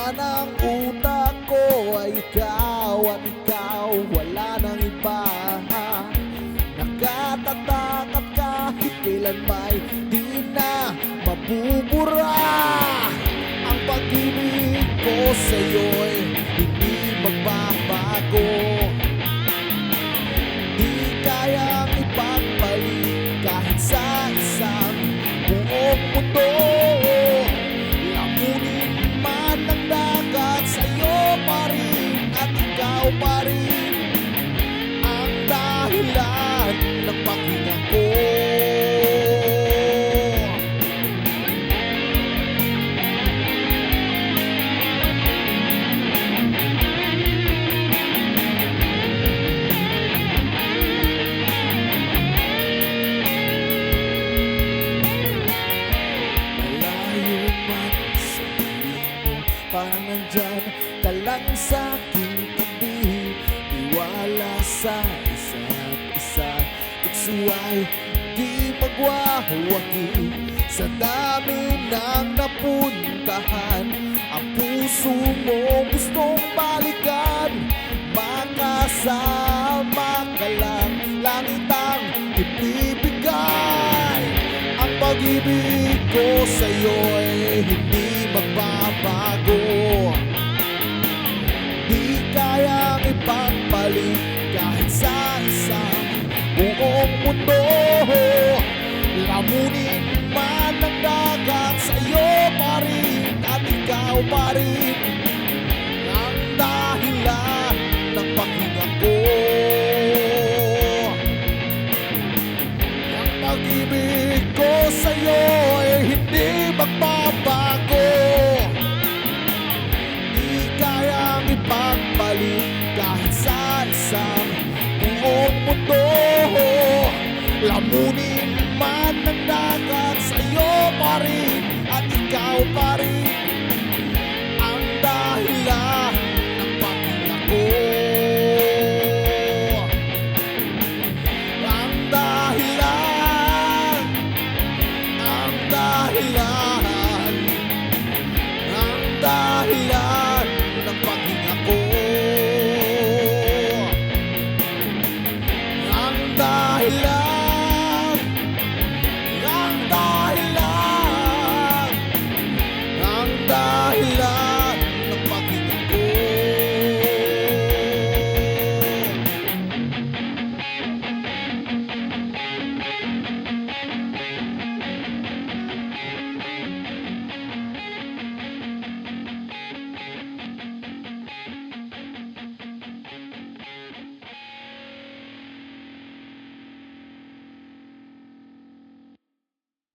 Laman ng utak ko ay ikaw at ikaw, wala nang iba. Nakatatak at kahit kailan ba'y di na mabubura. Ang pag-ibig ko sa'yo'y hindi magbabago. Di kayang ipagpalit kahit sa isang buong mundo. Lamunin man ng dagat, sa'yo pa rin at ikaw pa rin ang dahilan ng paghinga ko. Parang nandyan ka lang sa aking tabi. Iwala sa isa't isa, tukso ay di magwawagi. Sa dami ng napuntahan, ang puso mo gustong balikan. Makasama ka lang, langit ang ibibigay. Ang pag-ibig ko sa'yo'y hindi magbabago. Di kayang ipagpalit kahit sa isang buong mundo. Lamunin man ng dagat, sa'yo pa rin at ikaw pa rin ang dahilan ng paghinga ko. Ang pag-ibig ko sa'yo ay hindi magbabago. Di kayang ipagpalit kahit sa isang buong mundo. Lamunin man ng dagat, sa'yo pa rin at ikaw pa rin ang dahilan ng paghinga ko. Ang dahilan, ang dahilan, ang dahilan ng paghinga ko. Ang dahilan